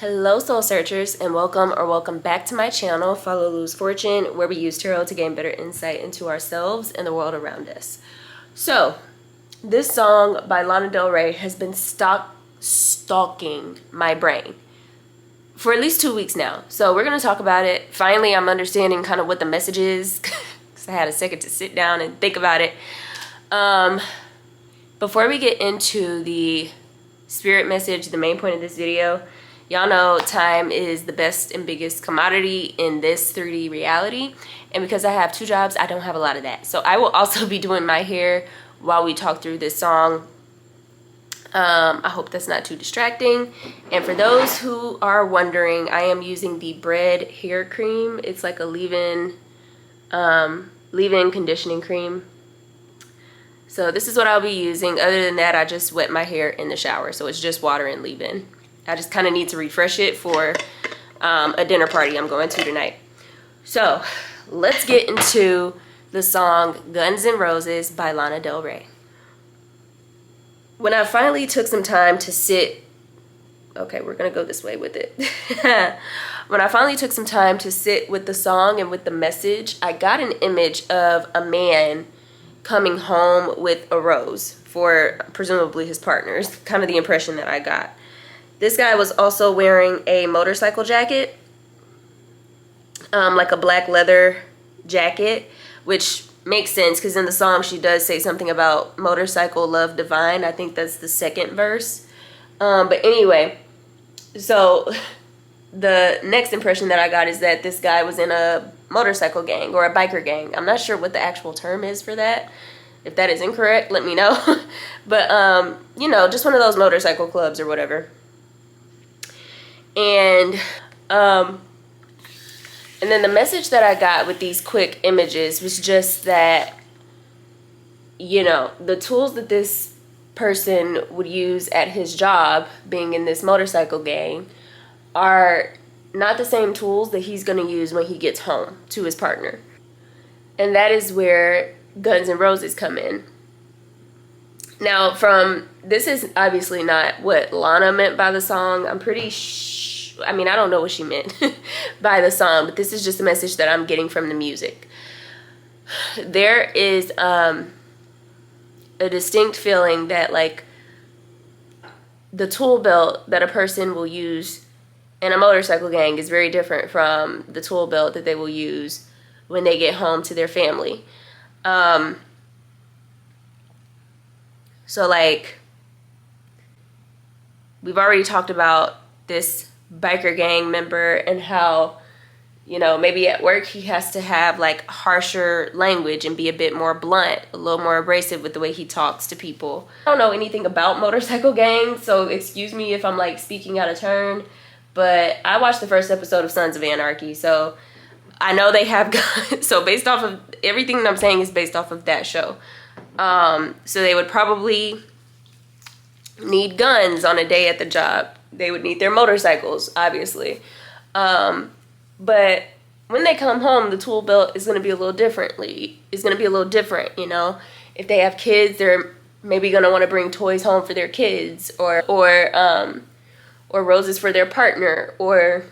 Hello soul searchers, and welcome back to my channel, Falolu's Fortune, where we use tarot to gain better insight into ourselves and the world around us. So this song by Lana Del Rey has been stalking my brain for at least 2 weeks now. So we're going to talk about it. Finally, I'm understanding kind of what the message is because I had a second to sit down and think about it. Before we get into the spirit message, the main point of this video, y'all know time is the best and biggest commodity in this 3D reality. And because I have 2 jobs, I don't have a lot of that. So I will also be doing my hair while we talk through this song. I hope that's not too distracting. And for those who are wondering, I am using the Bread hair cream. It's like a leave-in conditioning cream. So this is what I'll be using. Other than that, I just wet my hair in the shower. So it's just water and leave-in. I just kind of need to refresh it for a dinner party I'm going to tonight. So let's get into the song Guns N' Roses by Lana Del Rey. When I finally took some time to sit, okay, we're gonna go this way with it. When I finally took some time to sit with the song and with the message, I got an image of a man coming home with a rose for presumably his partner. It's kind of the impression that I got. This guy was also wearing a motorcycle jacket, like a black leather jacket, which makes sense because in the song she does say something about motorcycle love divine. I think that's the second verse. But anyway, so the next impression that I got is that this guy was in a motorcycle gang or a biker gang. I'm not sure what the actual term is for that. If that is incorrect, let me know. But, you know, just one of those motorcycle clubs or whatever. And then the message that I got with these quick images was just that, you know, the tools that this person would use at his job, being in this motorcycle gang, are not the same tools that he's going to use when he gets home to his partner. And that is where Guns N' Roses come in. Now, this is obviously not what Lana meant by the song. I'm pretty I mean, I don't know what she meant by the song, but this is just a message that I'm getting from the music. There is a distinct feeling that, like, the tool belt that a person will use in a motorcycle gang is very different from the tool belt that they will use when they get home to their family. So, like, we've already talked about this biker gang member and how, you know, maybe at work he has to have like harsher language and be a bit more blunt, a little more abrasive with the way he talks to people. I don't know anything about motorcycle gangs, so excuse me if I'm like speaking out of turn, but I watched the first episode of Sons of Anarchy, so I know they have guns. So based off of everything that I'm saying is based off of that show. So they would probably need guns on a day at the job. They would need their motorcycles, obviously. But when they come home, the tool belt is going to be a little different, you know. If they have kids, they're maybe going to want to bring toys home for their kids, or roses for their partner, or.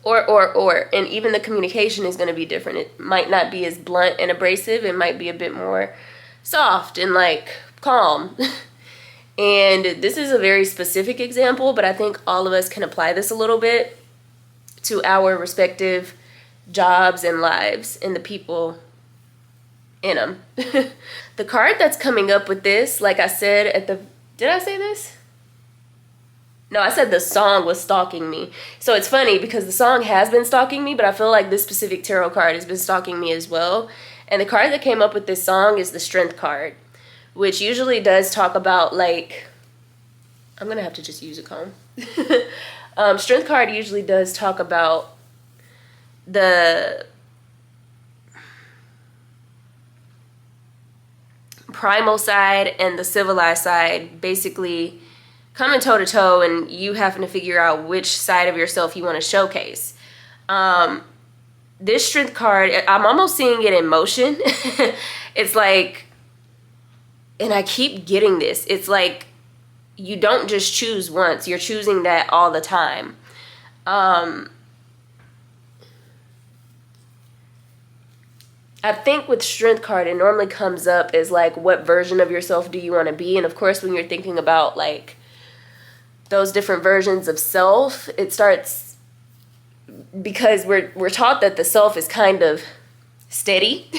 And even the communication is going to be different. It might not be as blunt and abrasive. It might be a bit more soft and like calm. And this is a very specific example, but I think all of us can apply this a little bit to our respective jobs and lives and the people in them. The card that's coming up with this, like I said did I say this? No, I said the song was stalking me. So it's funny because the song has been stalking me, but I feel like this specific tarot card has been stalking me as well. And the card that came up with this song is the Strength card, which usually does talk about, like, I'm going to have to just use a comb. Strength card usually does talk about the primal side and the civilized side basically coming toe to toe, and you having to figure out which side of yourself you want to showcase. This Strength card, I'm almost seeing it in motion. It's like, and I keep getting this, it's like you don't just choose once, you're choosing that all the time. I think with strength card, it normally comes up as like, what version of yourself do you want to be? And of course, when you're thinking about like those different versions of self, it starts, because we're taught that the self is kind of steady,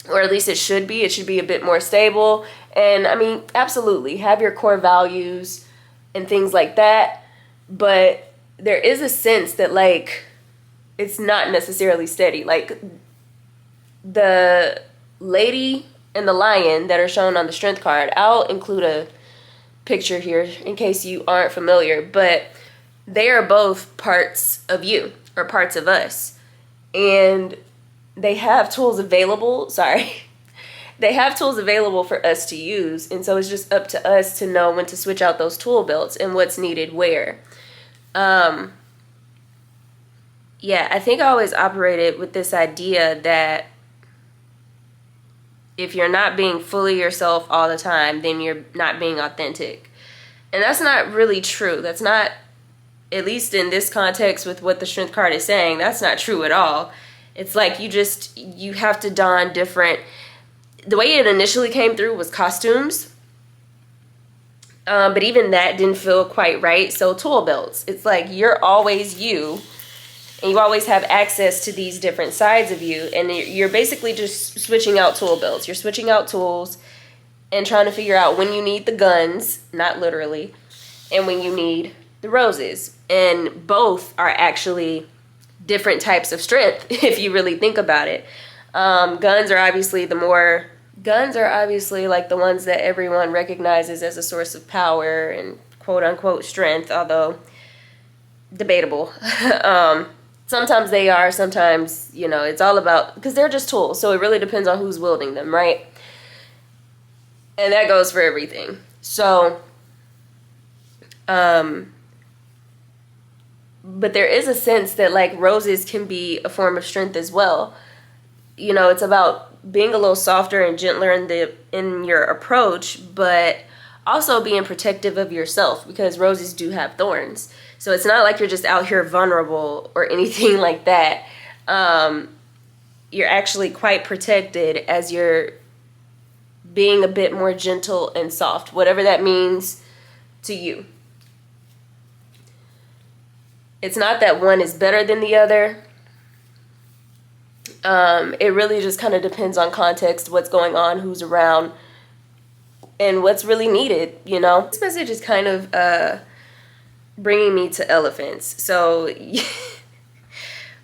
or at least it should be. It should be a bit more stable. And I mean, absolutely, have your core values and things like that. But there is a sense that like, it's not necessarily steady. Like the lady and the lion that are shown on the strength card, I'll include a picture here in case you aren't familiar, but they are both parts of you or parts of us. And they have tools available. They have tools available for us to use. And so it's just up to us to know when to switch out those tool belts and what's needed where. Yeah, I think I always operated with this idea that if you're not being fully yourself all the time, then you're not being authentic. And that's not really true. That's not, at least in this context with what the strength card is saying, that's not true at all. It's like you have to don different, the way it initially came through was costumes. But even that didn't feel quite right. So tool belts, it's like you're always you. And you always have access to these different sides of you. And you're basically just switching out tool belts. You're switching out tools and trying to figure out when you need the guns, not literally, and when you need the roses. And both are actually different types of strength, if you really think about it. Guns are obviously like the ones that everyone recognizes as a source of power and quote unquote strength, although debatable. Sometimes they are, sometimes, it's all about, because they're just tools. So it really depends on who's wielding them, right? And that goes for everything. So, but there is a sense that like roses can be a form of strength as well. It's about being a little softer and gentler in your approach, but also being protective of yourself, because roses do have thorns. So it's not like you're just out here vulnerable or anything like that. You're actually quite protected as you're being a bit more gentle and soft, whatever that means to you. It's not that one is better than the other. It really just kind of depends on context, what's going on, who's around, and what's really needed, This message is kind of bringing me to elephants. So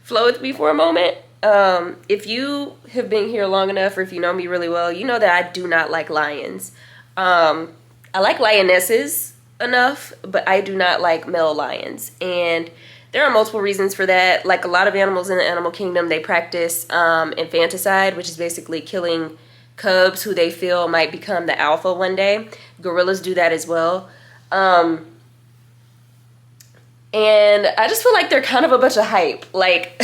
flow with me for a moment. If you have been here long enough, or if you know me really well, you know that I do not like lions. I like lionesses enough, but I do not like male lions. And there are multiple reasons for that. Like a lot of animals in the animal kingdom, they practice infanticide, which is basically killing cubs who they feel might become the alpha one day. Gorillas do that as well. And I just feel like they're kind of a bunch of hype. Like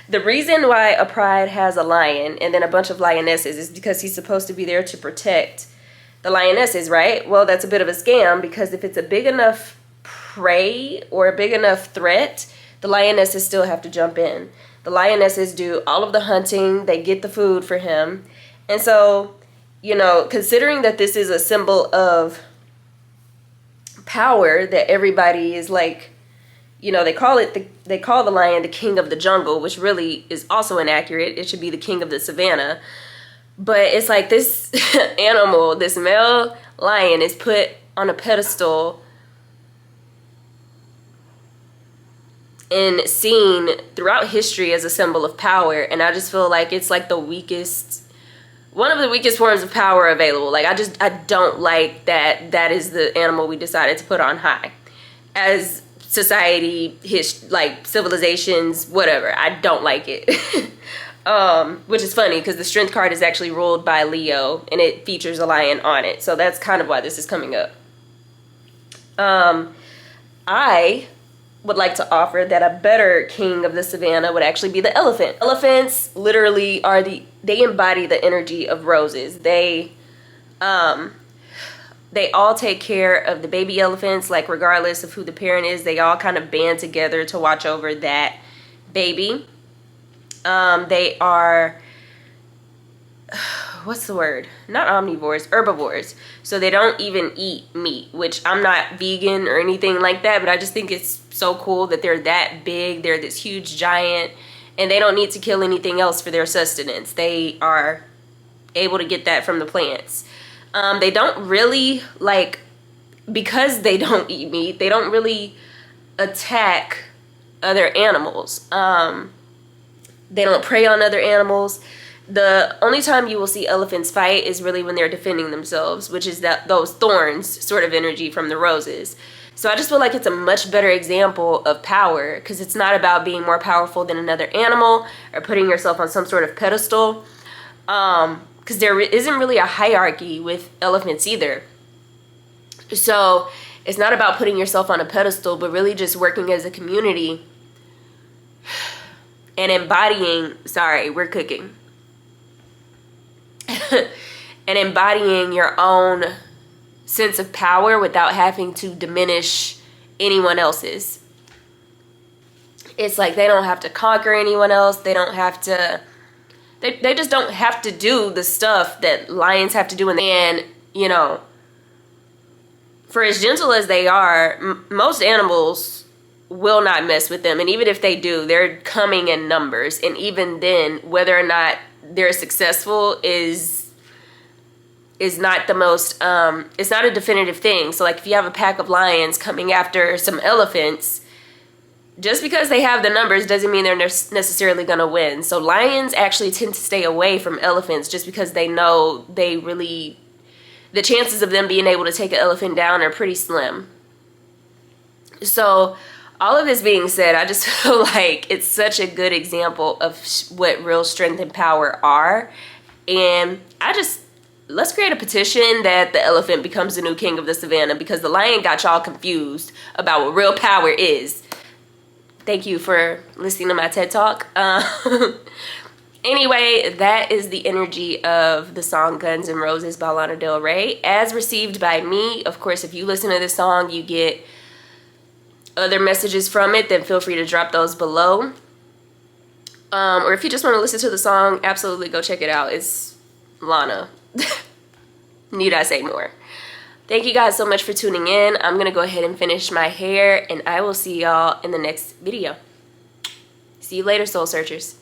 the reason why a pride has a lion and then a bunch of lionesses is because he's supposed to be there to protect the lionesses, right? Well, that's a bit of a scam, because if it's a big enough prey or a big enough threat, the lionesses still have to jump in. The lionesses do all of the hunting. They get the food for him. And so, considering that this is a symbol of power, that everybody is like, they call the lion the king of the jungle, which really is also inaccurate. It should be the king of the savannah. But it's like this animal, this male lion, is put on a pedestal and seen throughout history as a symbol of power. And I just feel like it's like one of the weakest forms of power available. Like I don't like that is the animal we decided to put on high as society, like civilizations, whatever. I don't like it. Which is funny because the strength card is actually ruled by Leo and it features a lion on it. So that's kind of why this is coming up. I would like to offer that a better king of the savannah would actually be the elephant. Elephants literally they embody the energy of roses. They they all take care of the baby elephants, like regardless of who the parent is, they all kind of band together to watch over that baby. They are, what's the word? Not omnivores, herbivores. So they don't even eat meat, which I'm not vegan or anything like that, but I just think it's so cool that they're that big. They're this huge giant, and they don't need to kill anything else for their sustenance. They are able to get that from the plants. They don't really, like, because they don't eat meat, they don't really attack other animals. They don't prey on other animals. The only time you will see elephants fight is really when they're defending themselves, which is those thorns sort of energy from the roses. So I just feel like it's a much better example of power, because it's not about being more powerful than another animal or putting yourself on some sort of pedestal. Because there isn't really a hierarchy with elephants either. So it's not about putting yourself on a pedestal, but really just working as a community and embodying, sorry, we're cooking. And embodying your own sense of power without having to diminish anyone else's. It's like they don't have to conquer anyone else. They don't have to, they just don't have to do the stuff that lions have to do. And you know, for as gentle as they are, most animals will not mess with them. And even if they do, they're coming in numbers. And even then, whether or not they're successful is not the most, it's not a definitive thing. So like if you have a pack of lions coming after some elephants, just because they have the numbers doesn't mean they're necessarily going to win. So lions actually tend to stay away from elephants just because they know the chances of them being able to take an elephant down are pretty slim. So all of this being said, I just feel like it's such a good example of what real strength and power are. And let's create a petition that the elephant becomes the new king of the savannah, because the lion got y'all confused about what real power is. Thank you for listening to my TED Talk. Anyway, that is the energy of the song Guns N' Roses by Lana Del Rey, as received by me. Of course, if you listen to this song, you get other messages from it, then feel free to drop those below. Or if you just want to listen to the song, absolutely go check it out. It's Lana. Need I say more? Thank you guys so much for tuning in. I'm going to go ahead and finish my hair, and I will see y'all in the next video. See you later, soul searchers.